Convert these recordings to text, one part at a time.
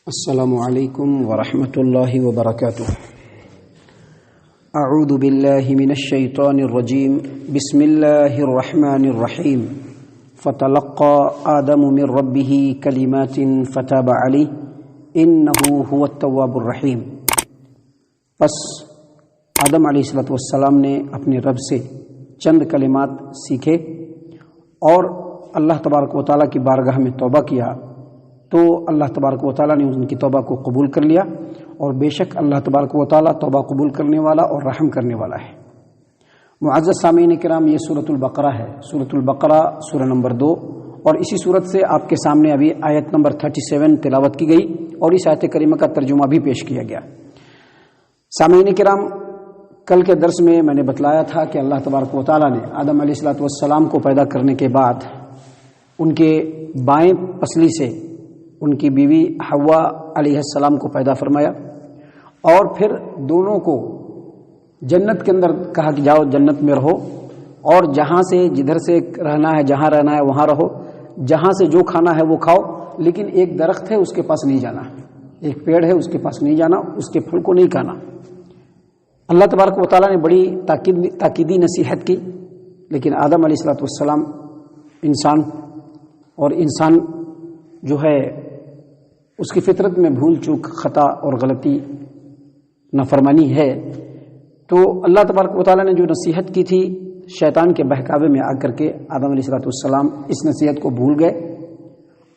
السلام علیکم ورحمۃ اللہ وبرکاتہ۔ اعوذ باللہ من الشیطان الرجیم، بسم اللہ الرحمن الرحیم۔ فتلقى آدم من ربه کلمات فتاب علیہ انہ هو التواب الرحیم۔ پس آدم علیہ السلام نے اپنے رب سے چند کلمات سیکھے اور اللہ تبارک و تعالیٰ کی بارگاہ میں توبہ کیا تو اللہ تبارک و تعالیٰ نے ان کی توبہ کو قبول کر لیا، اور بے شک اللہ تبارک و تعالیٰ توبہ قبول کرنے والا اور رحم کرنے والا ہے۔ معزز سامعین کرام، یہ سورۃ البقرہ ہے۔ سورۃ البقرہ سورہ نمبر 2، اور اسی سورت سے آپ کے سامنے ابھی آیت نمبر 37 تلاوت کی گئی اور اس آیت کریمہ کا ترجمہ بھی پیش کیا گیا۔ سامعین کرام، کل کے درس میں نے بتلایا تھا کہ اللہ تبارک و تعالیٰ نے آدم علیہ السلام کو پیدا کرنے کے بعد ان کے بائیں پسلی سے ان کی بیوی حوا علیہ السلام کو پیدا فرمایا، اور پھر دونوں کو جنت کے اندر کہا کہ جاؤ جنت میں رہو، اور جہاں سے جدھر سے رہنا ہے، جہاں رہنا ہے وہاں رہو، جہاں سے جو کھانا ہے وہ کھاؤ، لیکن ایک درخت ہے اس کے پاس نہیں جانا، ایک پیڑ ہے اس کے پاس نہیں جانا، اس کے پھل کو نہیں کھانا۔ اللہ تبارک و تعالیٰ نے بڑی تاکیدی نصیحت کی، لیکن آدم علیہ السلام انسان، اور انسان جو ہے اس کی فطرت میں بھول چوک، خطا اور غلطی، نافرمانی ہے، تو اللہ تبارک و تعالیٰ نے جو نصیحت کی تھی شیطان کے بہکاوے میں آ کر کے آدم علیہ السلام اس نصیحت کو بھول گئے،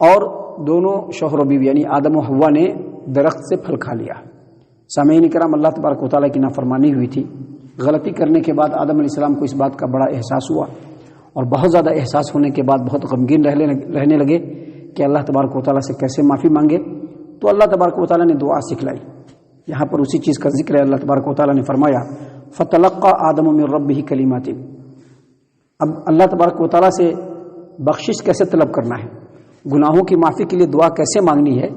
اور دونوں شوہر و بیوی یعنی آدم و حوا نے درخت سے پھل کھا لیا۔ سامعین کرام، اللہ تبارک و تعالیٰ کی نافرمانی ہوئی تھی۔ غلطی کرنے کے بعد آدم علیہ السلام کو اس بات کا بڑا احساس ہوا، اور بہت زیادہ احساس ہونے کے بعد بہت غمگین رہنے لگے کہ اللہ تبارک و تعالیٰ سے کیسے معافی مانگے۔ تو اللہ تبارک و تعالیٰ نے دعا سکھلائی۔ یہاں پر اسی چیز کا ذکر ہے۔ اللہ تبارک و تعالیٰ نے فرمایا فَتَلَقَّى آدَمُ مِن رَبِّهِ كَلِمَاتٍ۔ اب اللہ تبارک و تعالیٰ سے بخشش کیسے طلب کرنا ہے، گناہوں کی معافی کے لیے دعا کیسے مانگنی ہے،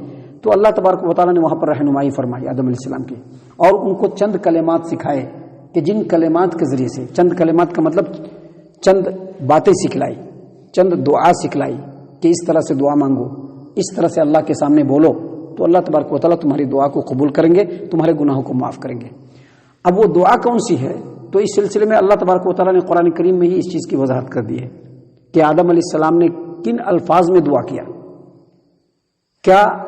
تو اللہ تبارک و تعالیٰ نے وہاں پر رہنمائی فرمائی آدم علیہ السلام کی، اور ان کو چند کلمات سکھائے کہ جن کلمات کے ذریعے سے، چند کلمات کا مطلب چند باتیں سکھلائی، چند دعا سکھلائی کہ اس طرح سے دعا مانگو، اس طرح سے اللہ کے سامنے بولو، تو اللہ تبارک و تعالیٰ تمہاری دعا کو قبول کریں گے، تمہارے گناہوں کو معاف کریں گے۔ اب وہ دعا کون سی ہے، تو اس سلسلے میں اللہ تبارک و تعالیٰ نے قرآن کریم میں ہی اس چیز کی وضاحت کر دی ہے کہ آدم علیہ السلام نے کن الفاظ میں دعا کیا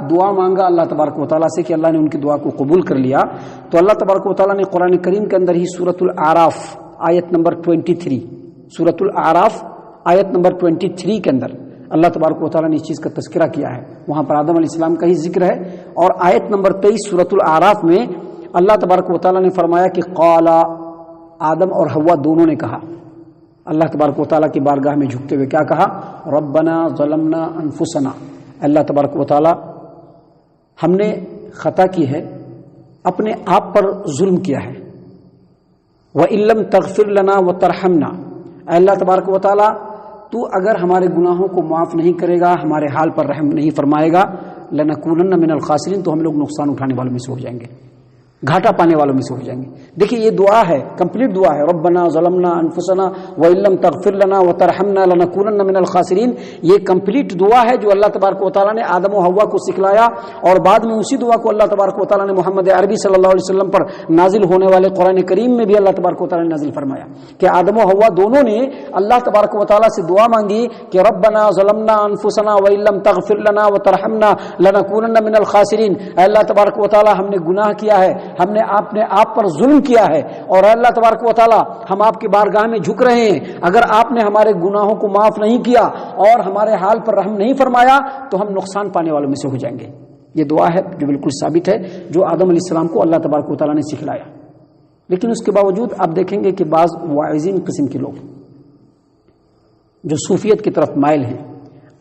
دعا مانگا اللہ تبارک و تعالیٰ سے کہ اللہ نے ان کی دعا کو قبول کر لیا۔ تو اللہ تبارک و تعالیٰ نے قرآن کریم کے اندر ہی سورۃ الاعراف آیت نمبر 23، سورۃ الاعراف آیت نمبر 23 کے اندر اللہ تبارک و تعالیٰ نے اس چیز کا تذکرہ کیا ہے۔ وہاں پر آدم علیہ السلام کا ہی ذکر ہے، اور آیت نمبر 23 سورۃ الاعراف میں اللہ تبارک و تعالیٰ نے فرمایا کہ قال، آدم اور حوا دونوں نے کہا، اللہ تبارک و تعالیٰ کی بارگاہ میں جھکتے ہوئے کیا کہا، ربنا ظلمنا انفسنا، اللہ تبارک و تعالیٰ ہم نے خطا کی ہے، اپنے آپ پر ظلم کیا ہے، وَإِن لَّمْ تَغْفِرْ لَنَا وَتَرْحَمْنَا، اللہ تبارک و تعالیٰ تو اگر ہمارے گناہوں کو معاف نہیں کرے گا، ہمارے حال پر رحم نہیں فرمائے گا، لَنَكُونَنَّ مِنَ الْخَاسِرِينَ، تو ہم لوگ نقصان اٹھانے والوں میں سے ہو جائیں گے، گھاٹا پانے والوں میں سے ہو جائیں گے۔ دیکھیے یہ دعا ہے، کمپلیٹ دعا ہے، ربنا ظلمنا انفسنا وان لم تغفر لنا وترحمنا لنکونن من الخاسرین۔ یہ کمپلیٹ دعا ہے جو اللہ تبارک و تعالیٰ نے آدم و حوا کو سکھلایا، اور بعد میں اسی دعا کو اللہ تبارک و تعالیٰ نے محمد عربی صلی اللہ علیہ وسلم پر نازل ہونے والے قرآن کریم میں بھی اللہ تبارک و تعالیٰ نے نازل فرمایا کہ آدم و حوا دونوں نے اللہ تبارک و تعالیٰ سے دعا مانگی کہ ربنا ظلمنا انفسنا وان لم تغفر لنا وترحمنا لنکونن من الخاسرین، اللہ تبارک و تعالیٰ ہم نے گناہ کیا ہے، ہم نے اپنے آپ پر ظلم کیا ہے، اور اللہ تبارک و تعالیٰ ہم آپ کی بارگاہ میں جھک رہے ہیں، اگر آپ نے ہمارے گناہوں کو معاف نہیں کیا اور ہمارے حال پر رحم نہیں فرمایا تو ہم نقصان پانے والوں میں سے ہو جائیں گے۔ یہ دعا ہے جو بالکل ثابت ہے، جو آدم علیہ السلام کو اللہ تبارک و تعالیٰ نے سکھلایا۔ لیکن اس کے باوجود آپ دیکھیں گے کہ بعض واعظین قسم کے لوگ جو صوفیت کی طرف مائل ہیں،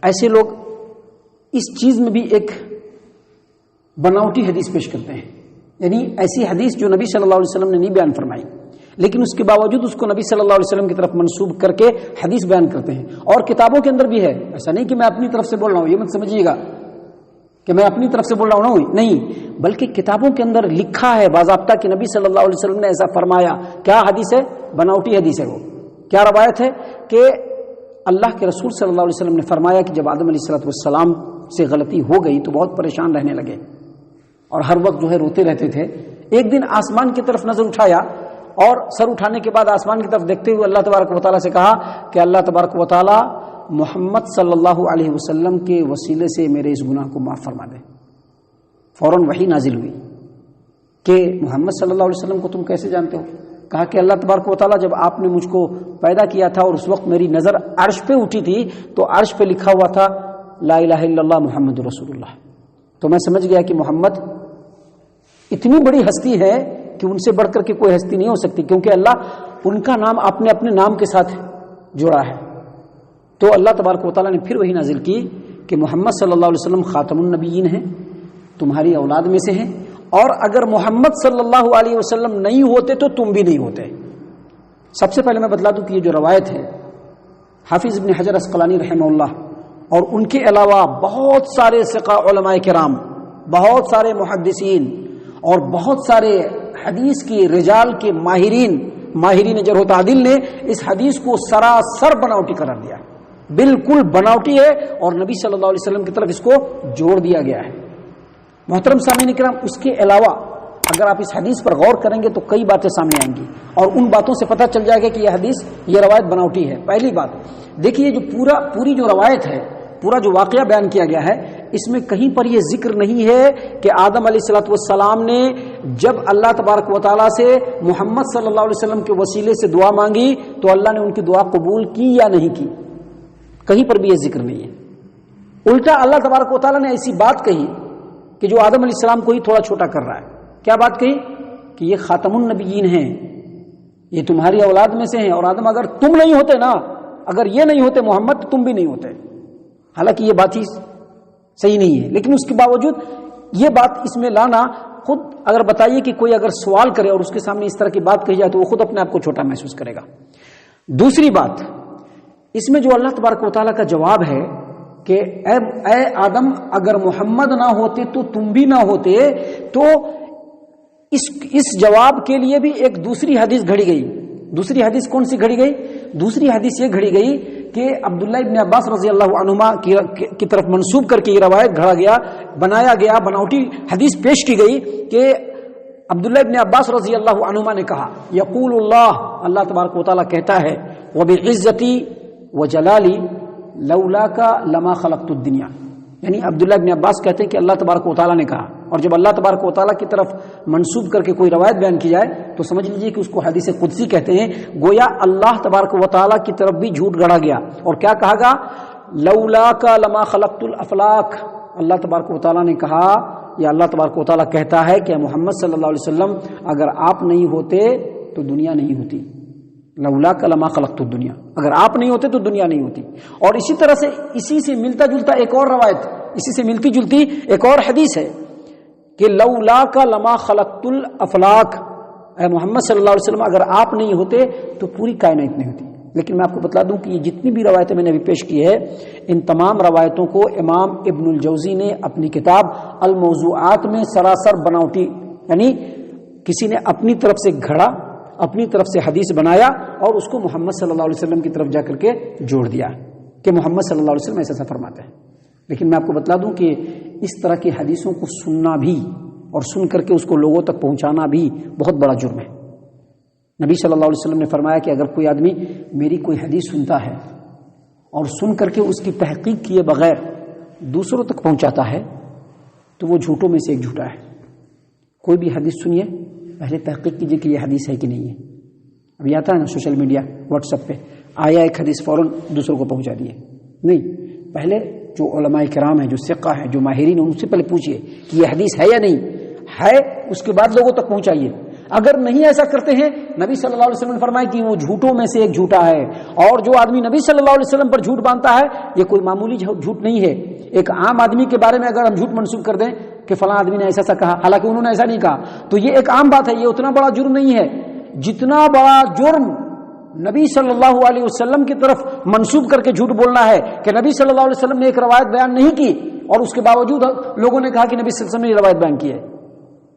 ایسے لوگ اس چیز میں بھی ایک بناوٹی حدیث پیش کرتے ہیں، یعنی ایسی حدیث جو نبی صلی اللہ علیہ وسلم نے نہیں بیان فرمائی، لیکن اس کے باوجود اس کو نبی صلی اللہ علیہ وسلم کی طرف منسوب کر کے حدیث بیان کرتے ہیں، اور کتابوں کے اندر بھی ہے۔ ایسا نہیں کہ میں اپنی طرف سے بول رہا ہوں، یہ مت سمجھیے گا کہ میں اپنی طرف سے بول رہا ہوں، نہیں، بلکہ کتابوں کے اندر لکھا ہے باضابطہ کہ نبی صلی اللہ علیہ وسلم نے ایسا فرمایا۔ کیا حدیث ہے؟ بناوٹی حدیث ہے۔ وہ کیا روایت ہے کہ اللہ کے رسول صلی اللہ علیہ وسلم نے فرمایا کہ جب آدم علیہ السلام سے غلطی ہو گئی تو بہت پریشان رہنے لگے، اور ہر وقت جو ہے روتے رہتے تھے. ایک دن آسمان کی طرف نظر اٹھایا اور سر اٹھانے کے بعد آسمان کی طرف دیکھتے ہوئے اللہ تبارک و تعالیٰ سے کہا کہ اللہ تبارک و تعالیٰ محمد صلی اللہ علیہ وسلم کے وسیلے سے میرے اس گناہ کو معاف فرما دے. فوراً وحی نازل ہوئی کہ محمد صلی اللہ علیہ وسلم کو تم کیسے جانتے ہو؟ کہا کہ اللہ تبارک و تعالیٰ جب آپ نے مجھ کو پیدا کیا تھا اور اس وقت میری نظر عرش پہ اٹھی تھی تو عرش پہ لکھا ہوا تھا لا الہ الا اللہ محمد رسول اللہ. تو میں سمجھ گیا کہ محمد اتنی بڑی ہستی ہے کہ ان سے بڑھ کر کے کوئی ہستی نہیں ہو سکتی، کیونکہ اللہ ان کا نام آپ نے اپنے نام کے ساتھ جوڑا ہے. تو اللہ تبارک و تعالیٰ نے پھر وہی نازل کی کہ محمد صلی اللہ علیہ وسلم خاتم النبیین ہیں، تمہاری اولاد میں سے ہیں، اور اگر محمد صلی اللہ علیہ وسلم نہیں ہوتے تو تم بھی نہیں ہوتے. سب سے پہلے میں بتلا دوں کہ یہ جو روایت ہے حافظ ابن حجر اسقلانی رحمہ اللہ اور ان کے علاوہ بہت سارے ثقہ علماء کرام، بہت سارے محدثین اور بہت سارے حدیث کی رجال کے ماہرین جرح و تعدیل نے اس حدیث کو سراسر بناوٹی قرار دیا، بالکل بناوٹی ہے، اور نبی صلی اللہ علیہ وسلم کی طرف اس کو جوڑ دیا گیا ہے. محترم سامعین کرام، اس کے علاوہ اگر آپ اس حدیث پر غور کریں گے تو کئی باتیں سامنے آئیں گی اور ان باتوں سے پتہ چل جائے گا کہ یہ حدیث، یہ روایت بناوٹی ہے. پہلی بات دیکھیے، جو پوری جو روایت ہے، پورا جو واقعہ بیان کیا گیا ہے، اس میں کہیں پر یہ ذکر نہیں ہے کہ آدم علیہ الصلوۃ والسلام نے جب اللہ تبارک و تعالیٰ سے محمد صلی اللہ علیہ وسلم کے وسیلے سے دعا مانگی تو اللہ نے ان کی دعا قبول کی یا نہیں کی. کہیں پر بھی یہ ذکر نہیں ہے. الٹا اللہ تبارک و تعالیٰ نے ایسی بات کہی کہ جو آدم علیہ السلام کو ہی تھوڑا چھوٹا کر رہا ہے. کیا بات کہی؟ کہ یہ خاتم النبیین ہیں، یہ تمہاری اولاد میں سے ہیں، اور آدم اگر تم نہیں ہوتے نا، اگر یہ نہیں ہوتے محمد، تو تم بھی نہیں ہوتے. حالانکہ یہ بات ہی صحیح نہیں ہے، لیکن اس کے باوجود یہ بات اس میں لانا، خود اگر بتائیے کہ کوئی اگر سوال کرے اور اس کے سامنے اس طرح کی بات کہی جائے تو وہ خود اپنے آپ کو چھوٹا محسوس کرے گا. دوسری بات اس میں جو اللہ تبارک و تعالیٰ کا جواب ہے کہ اے آدم اگر محمد نہ ہوتے تو تم بھی نہ ہوتے، تو اس جواب کے لیے بھی ایک دوسری حدیث گھڑی گئی. دوسری حدیث کون سی گھڑی گئی؟ دوسری حدیث یہ گھڑی گئی کہ عبداللہ ابن عباس رضی اللہ عنہما کی طرف منسوب کر کے یہ روایت گھڑا گیا، بنایا گیا، بناوٹی حدیث پیش کی گئی کہ عبداللہ ابن عباس رضی اللہ عنہما نے کہا یقول اللہ تبارک و تعالیٰ کہتا ہے وبعزتی وجلالی لولاک لما خلقت الدنیا. یعنی عبداللہ ابن عباس کہتے ہیں کہ اللہ تبارک و تعالیٰ نے کہا، اور جب اللہ تبارک و تعالیٰ کی طرف منسوب کر کے کوئی روایت بیان کی جائے تو سمجھ لیجیے کہ اس کو حدیث قدسی کہتے ہیں. گویا اللہ تبارک و تعالیٰ کی طرف بھی جھوٹ گڑا گیا، اور کیا کہا گا؟ لولاک لما خلقت الافلاک. اللہ تبارک و تعالیٰ نے کہا، یا اللہ تبارک و تعالیٰ کہتا ہے کہ محمد صلی اللہ علیہ وسلم اگر آپ نہیں ہوتے تو دنیا نہیں ہوتی. لولاک لما خلقت الدنیا، اگر آپ نہیں ہوتے تو دنیا نہیں ہوتی. اور اسی طرح سے اسی سے ملتا جلتا ایک اور روایت، اسی سے ملتی جلتی ایک اور حدیث ہے کہ لولاک لما خلقت الافلاک، اے محمد صلی اللہ علیہ وسلم اگر آپ نہیں ہوتے تو پوری کائنات نہیں ہوتی. لیکن میں آپ کو بتلا دوں کہ یہ جتنی بھی روایتیں میں نے ابھی پیش کی ہے، ان تمام روایتوں کو امام ابن الجوزی نے اپنی کتاب الموضوعات میں سراسر بناوٹی، یعنی کسی نے اپنی طرف سے گھڑا، اپنی طرف سے حدیث بنایا اور اس کو محمد صلی اللہ علیہ وسلم کی طرف جا کر کے جوڑ دیا کہ محمد صلی اللہ علیہ وسلم ایسا فرماتے ہیں. لیکن میں آپ کو بتلا دوں کہ اس طرح کی حدیثوں کو سننا بھی اور سن کر کے اس کو لوگوں تک پہنچانا بھی بہت بڑا جرم ہے. نبی صلی اللہ علیہ وسلم نے فرمایا کہ اگر کوئی آدمی میری کوئی حدیث سنتا ہے اور سن کر کے اس کی تحقیق کیے بغیر دوسروں تک پہنچاتا ہے تو وہ جھوٹوں میں سے ایک جھوٹا ہے. کوئی بھی حدیث سنیے، پہلے تحقیق کیجئے کہ یہ حدیث ہے کہ نہیں ہے. ابھی آتا ہے نا سوشل میڈیا، واٹس ایپ پہ آیا ایک حدیث فوراً دوسروں کو پہنچا دیے. نہیں، پہلے جو علماء کرام ہیں، جو ثقہ ہیں، جو ماہرین ہیں، ان سے پہلے پوچھئے کہ یہ حدیث ہے یا نہیں ہے، اس کے بعد لوگوں تک پہنچائیے. اگر نہیں ایسا کرتے ہیں، نبی صلی اللہ علیہ وسلم نے فرمایا کہ وہ جھوٹوں میں سے ایک جھوٹا ہے. اور جو آدمی نبی صلی اللہ علیہ وسلم پر جھوٹ باندھتا ہے یہ کوئی معمولی جھوٹ نہیں ہے. ایک عام آدمی کے بارے میں اگر ہم جھوٹ منسوخ کر دیں کہ فلاں آدمی نے ایسا کہا، حالانکہ انہوں نے ایسا نہیں کہا، تو یہ ایک عام بات ہے. یہ اتنا بڑا جرم نہیں ہے جتنا بڑا جرم نبی صلی اللہ علیہ وسلم کی طرف منسوب کر کے جھوٹ بولنا ہے کہ نبی صلی اللہ علیہ وسلم نے ایک روایت بیان نہیں کی اور اس کے باوجود لوگوں نے کہا کہ نبی صلی اللہ علیہ وسلم نے یہ روایت بیان کی ہے.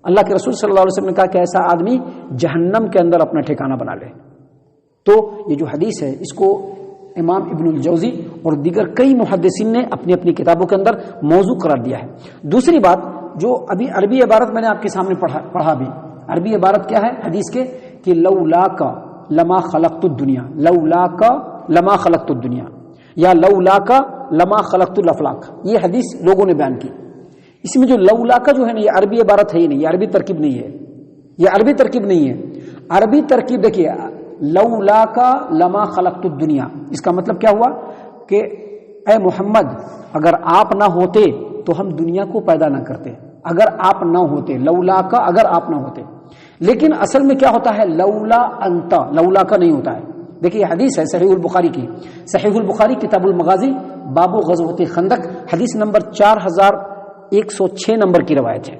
اللہ کے رسول صلی اللہ علیہ وسلم نے کہا کہ ایسا آدمی جہنم کے اندر اپنا ٹھکانہ بنا لے. تو یہ جو حدیث ہے اس کو امام ابن الجوزی اور دیگر کئی محدثین نے اپنی اپنی کتابوں کے اندر موضوع قرار دیا ہے. دوسری بات، جو ابھی عربی عبارت میں نے آپ کے سامنے پڑھا بھی، عربی عبارت کیا ہے حدیث کے کہ لولاک لما خلقت الدنیا، لولاک لما خلقت الدنیا یا لولاک لما خلقت الافلاک، یہ حدیث لوگوں نے بیان کی۔ اس میں جو لولاک جو ہے نا، یہ عربی عبارت ہے ہی نہیں، یہ عربی ترکیب نہیں ہے، یہ عربی ترکیب نہیں ہے۔ عربی ترکیب دیکھیے، لولاک لما خلقت الدنیا، اس کا مطلب کیا ہوا کہ اے محمد اگر آپ نہ ہوتے تو ہم دنیا کو پیدا نہ کرتے، اگر آپ نہ ہوتے، لولا کا اگر آپ نہ ہوتے۔ لیکن اصل میں کیا ہوتا ہے، لولا انت، لولا کا نہیں ہوتا ہے۔ دیکھیے حدیث ہے صحیح البخاری کی، صحیح البخاری کتاب المغازی باب غزوۃ خندق، حدیث نمبر 4106 نمبر کی روایت ہے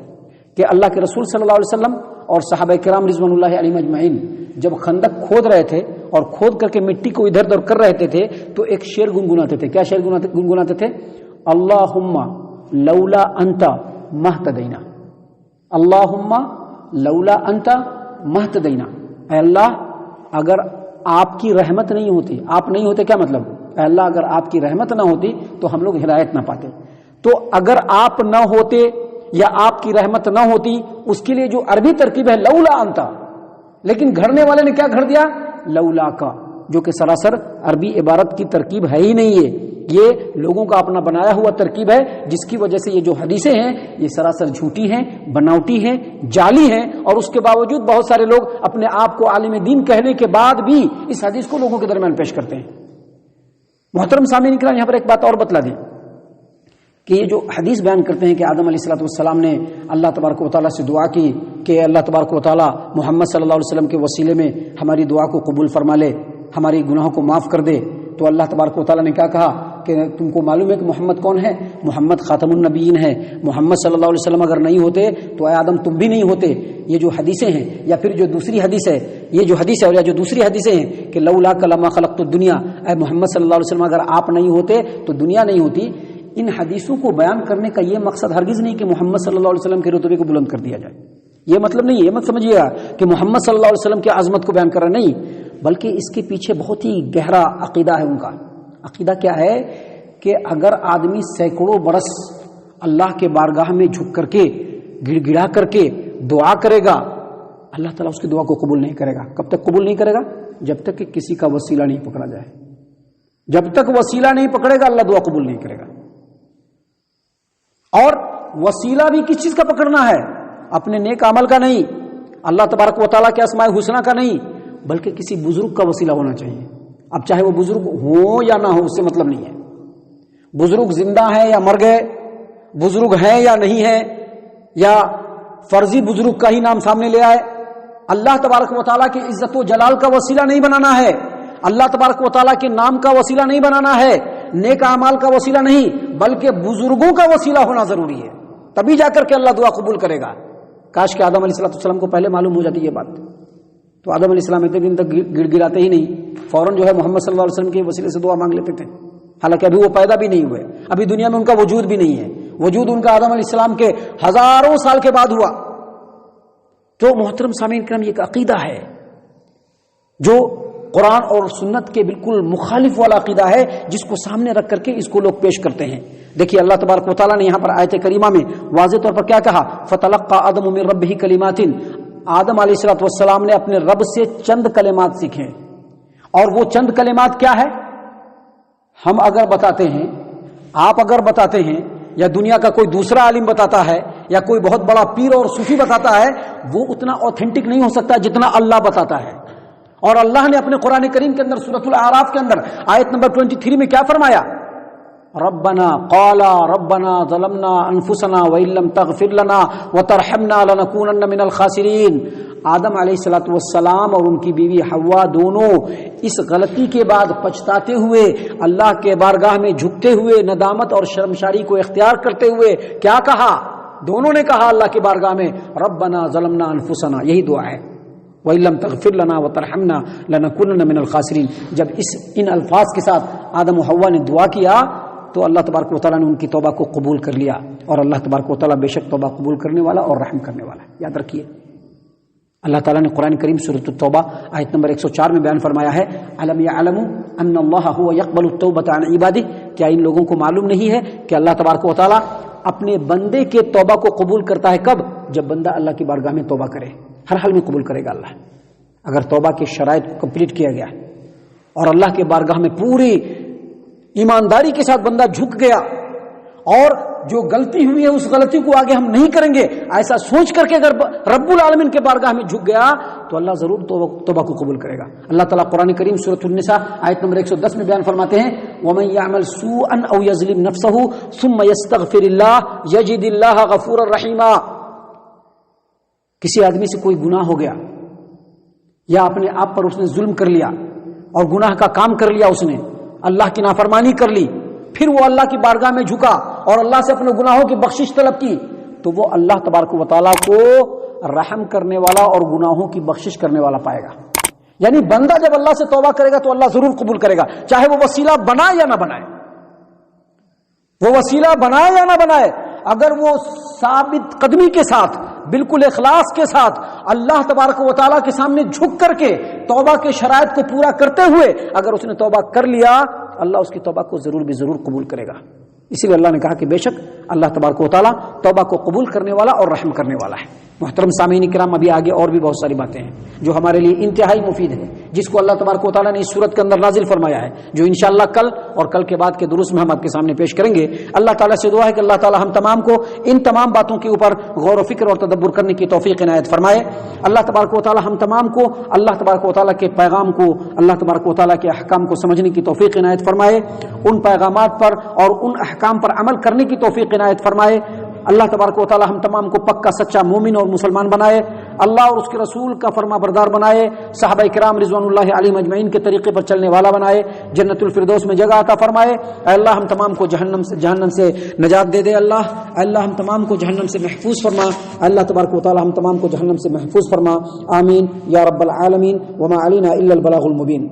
کہ اللہ کے رسول صلی اللہ علیہ وسلم اور صحابہ کرام رضوان اللہ علیہم اجمعین جب خندق کھود رہے تھے اور کھود کر کے مٹی کو ادھر ادھر کر رہے تھے تو ایک شعر گنگناتے تھے۔ کیا شعر گنگناتے تھے؟ اللہم لولا انت مہتدینا، اللہم لولا انت مہتدینا، اے اللہ اگر آپ کی رحمت نہیں ہوتی، آپ نہیں ہوتے کیا مطلب، اے اللہ اگر آپ کی رحمت نہ ہوتی تو ہم لوگ ہدایت نہ پاتے۔ تو اگر آپ نہ ہوتے یا آپ کی رحمت نہ ہوتی، اس کے لیے جو عربی ترکیب ہے لولا انت، لیکن گھڑنے والے نے کیا گھڑ دیا، لولا کا، جو کہ سراسر عربی عبارت کی ترکیب ہے ہی نہیں ہے، یہ لوگوں کا اپنا بنایا ہوا ترکیب ہے، جس کی وجہ سے یہ جو حدیثیں ہیں یہ سراسر جھوٹی ہیں، بناوٹی ہیں، جعلی ہیں، اور اس کے باوجود بہت سارے لوگ اپنے آپ کو عالم دین کہنے کے بعد بھی اس حدیث کو لوگوں کے درمیان پیش کرتے ہیں۔ محترم سامعین کرام، یہاں پر ایک بات اور بتلا دیں کہ یہ جو حدیث بیان کرتے ہیں کہ آدم علیہ الصلوۃ والسلام نے اللہ تبارک و تعالیٰ سے دعا کی کہ اللہ تبارک و تعالیٰ محمد صلی اللہ علیہ وسلم کے وسیلے میں ہماری دعا کو قبول فرما لے، ہماری گناہوں کو معاف کر دے، تو اللہ تبارک و تعالیٰ نے کیا کہا کہ تم کو معلوم ہے کہ محمد کون ہے؟ محمد خاتم النبیین ہے، محمد صلی اللہ علیہ وسلم اگر نہیں ہوتے تو اے آدم تم بھی نہیں ہوتے۔ یہ جو حدیثیں ہیں، یا پھر جو دوسری حدیث ہے، یہ جو حدیث ہے اور یا جو دوسری حدیثیں ہیں کہ لولا لما خلقت الدنیا، اے محمد صلی اللہ علیہ وسلم اگر آپ نہیں ہوتے تو دنیا نہیں ہوتی، ان حدیثوں کو بیان کرنے کا یہ مقصد ہرگز نہیں کہ محمد صلی اللہ علیہ وسلم کے رتبے کو بلند کر دیا جائے، یہ مطلب نہیں ہے، یہ مت سمجھیے گا کہ محمد صلی اللہ علیہ وسلم کی عظمت کو بیان کر رہا، نہیں، بلکہ اس کے پیچھے بہت ہی گہرا عقیدہ ہے۔ ان کا عقیدہ کیا ہے کہ اگر آدمی سینکڑوں برس اللہ کے بارگاہ میں جھک کر کے گڑ گڑا کر کے دعا کرے گا، اللہ تعالیٰ اس کی دعا کو قبول نہیں کرے گا۔ کب تک قبول نہیں کرے گا؟ جب تک کہ کسی کا وسیلہ نہیں پکڑا جائے، جب تک وسیلہ نہیں پکڑے گا اللہ دعا قبول نہیں کرے گا۔ اور وسیلہ بھی کس چیز کا پکڑنا ہے؟ اپنے نیک عمل کا نہیں، اللہ تبارک و تعالیٰ کے اسماء الحسنی کا نہیں، بلکہ کسی بزرگ کا وسیلہ ہونا چاہیے۔ اب چاہے وہ بزرگ ہو یا نہ ہو، اس سے مطلب نہیں ہے، بزرگ زندہ ہے یا مر گئے، بزرگ ہیں یا نہیں ہے، یا فرضی بزرگ کا ہی نام سامنے لے آئے، اللہ تبارک و تعالیٰ کی عزت و جلال کا وسیلہ نہیں بنانا ہے، اللہ تبارک و تعالیٰ کے نام کا وسیلہ نہیں بنانا ہے، نیک اعمال کا وسیلہ نہیں، بلکہ بزرگوں کا وسیلہ ہونا ضروری ہے، تبھی جا کر کے اللہ دعا قبول کرے گا۔ کاش کہ آدم علیہ السلام کو پہلے معلوم ہو جاتی یہ بات، تو آدم علیہ السلام اتنے دن تک گڑ گڑاتے ہی نہیں، فوراً جو ہے محمد صلی اللہ علیہ وسلم کے وسیلے سے دعا مانگ لیتے تھے، حالانکہ ابھی وہ پیدا بھی نہیں ہوئے، ابھی دنیا میں ان کا وجود بھی نہیں ہے، وجود ان کا آدم علیہ السلام کے ہزاروں سال کے بعد ہوا۔ تو محترم سامعین کرام، یہ ایک عقیدہ ہے جو قرآن اور سنت کے بالکل مخالف والا عقیدہ ہے، جس کو سامنے رکھ کر کے اس کو لوگ پیش کرتے ہیں۔ دیکھیے اللہ تبارک و تعالیٰ نے یہاں پر آیت کریمہ میں واضح طور پر کیا کہا، فَتَلَقَّى آدَمُ مِن رَبِّهِ كَلِمَاتٍ، آدم علیہ السلام نے اپنے رب سے چند کلمات سیکھے، اور وہ چند کلمات کیا ہے؟ ہم اگر بتاتے ہیں، آپ اگر بتاتے ہیں، یا دنیا کا کوئی دوسرا عالم بتاتا ہے، یا کوئی بہت بڑا پیر اور صوفی بتاتا ہے، وہ اتنا اوتھینٹک نہیں ہو سکتا جتنا اللہ بتاتا ہے۔ اور اللہ نے اپنے قرآن کریم کے اندر سورۃ الاعراف کے اندر آیت نمبر 23 میں کیا فرمایا؟ ربنا قالا ربنا ظلمنا انفسنا وان لم تغفر لنا وترحمنا لنكونن من الخاسرین۔ آدم علیہ السلام اور ان کی بیوی حوا دونوں اس غلطی کے بعد پچھتاتے ہوئے، اللہ کے بارگاہ میں جھکتے ہوئے، ندامت اور شرمساری کو اختیار کرتے ہوئے کیا کہا؟ دونوں نے کہا اللہ کی بارگاہ میں ربنا ظلمنا انفسنا، یہی دعا ہے، وَإِن لَّمْ تَغْفِرْ لَنَا وَتَرْحَمْنَا لَنَكُونَنَّ مِنَ الْخَاسِرِينَ۔ جب ان الفاظ کے ساتھ آدم و حوا نے دعا کیا تو اللہ تبارک و تعالیٰ نے ان کی توبہ کو قبول کر لیا، اور اللہ تبارک و تعالیٰ بے شک توبہ قبول کرنے والا اور رحم کرنے والا ہے۔ یاد رکھیے، اللہ تعالیٰ نے قرآن کریم سورۃ التوبہ آیت نمبر 104 میں بیان فرمایا ہے، أَلَمْ يَعْلَمُوا أَنَّ اللَّهَ هُوَ يَقْبَلُ التَّوْبَةَ عَنْ عِبَادِهِ، کیا ان لوگوں کو معلوم نہیں ہے کہ اللہ تبارک و تعالیٰ اپنے بندے کے توبہ کو قبول کرتا ہے کب؟ جب بندہ اللہ کی بارگاہ میں توبہ کرے، ہر حال میں قبول کرے گا اللہ۔ اگر توبہ کی شرائط کو کمپلیٹ کیا گیا اور اللہ کے بارگاہ میں پوری ایمانداری کے ساتھ بندہ جھک گیا اور جو غلطی ہوئی ہے اس غلطی کو آگے ہم نہیں کریں گے ایسا سوچ کر کے اگر رب العالمین کے بارگاہ میں جھک گیا تو اللہ ضرور توبہ کو قبول کرے گا۔ اللہ تعالیٰ قرآن کریم سورۃ النساء آیت نمبر 110 میں بیان فرماتے ہیں وَمَن يَعْمَلْ سُوءًا أَوْ يَظْلِمْ نَفْسَهُ ثُمَّ يَسْتَغْفِرِ اللَّهَ يَجِدِ اللَّهَ غَفُورًا رَحِيمًا۔ کسی آدمی سے کوئی گناہ ہو گیا یا اپنے آپ پر اس نے ظلم کر لیا اور گناہ کا کام کر لیا، اس نے اللہ کی نافرمانی کر لی، پھر وہ اللہ کی بارگاہ میں جھکا اور اللہ سے اپنے گناہوں کی بخشش طلب کی، تو وہ اللہ تبارک و تعالیٰ کو رحم کرنے والا اور گناہوں کی بخشش کرنے والا پائے گا۔ یعنی بندہ جب اللہ سے توبہ کرے گا تو اللہ ضرور قبول کرے گا، چاہے وہ وسیلہ بنائے یا نہ بنائے، وہ وسیلہ بنائے یا نہ بنائے، اگر وہ ثابت قدمی کے ساتھ بالکل اخلاص کے ساتھ اللہ تبارک و تعالیٰ کے سامنے جھک کر کے توبہ کے شرائط کو پورا کرتے ہوئے اگر اس نے توبہ کر لیا، اللہ اس کی توبہ کو ضرور بھی ضرور قبول کرے گا۔ اسی لیے اللہ نے کہا کہ بے شک اللہ تبارک و تعالیٰ توبہ کو قبول کرنے والا اور رحم کرنے والا ہے۔ محترم سامعین کرام، ابھی آگے اور بھی بہت ساری باتیں ہیں جو ہمارے لیے انتہائی مفید ہیں، جس کو اللہ تبارک و تعالیٰ نے اس صورت کے اندر نازل فرمایا ہے، جو انشاءاللہ کل اور کل کے بعد کے دروس میں ہم آپ کے سامنے پیش کریں گے۔ اللہ تعالیٰ سے دعا ہے کہ اللہ تعالیٰ ہم تمام کو ان تمام باتوں کے اوپر غور و فکر اور تدبر کرنے کی توفیق عنایت فرمائے۔ اللہ تبارک و تعالیٰ ہم تمام کو اللہ تبارک و تعالیٰ کے پیغام کو، اللہ تبارک و تعالیٰ کے احکام کو سمجھنے کی توفیق عنایت فرمائے، ان پیغامات پر اور ان احکام پر عمل کرنے کی توفیق عنایت فرمائے۔ اللہ تبارک و تعالی ہم تمام کو پکا سچا مومن اور مسلمان بنائے، اللہ اور اس کے رسول کا فرما بردار بنائے، صحابہ کرام رضوان اللہ علیہم اجمعین کے طریقے پر چلنے والا بنائے، جنت الفردوس میں جگہ عطا فرمائے۔ اے اللہ ہم تمام کو جہنم سے نجات دے دے، اللہ ہم تمام کو جہنم سے محفوظ فرما، اللہ تبارک و تعالی ہم تمام کو جہنم سے محفوظ فرما، آمین یا رب العالمین، وما علینا الا البلاغ المبین۔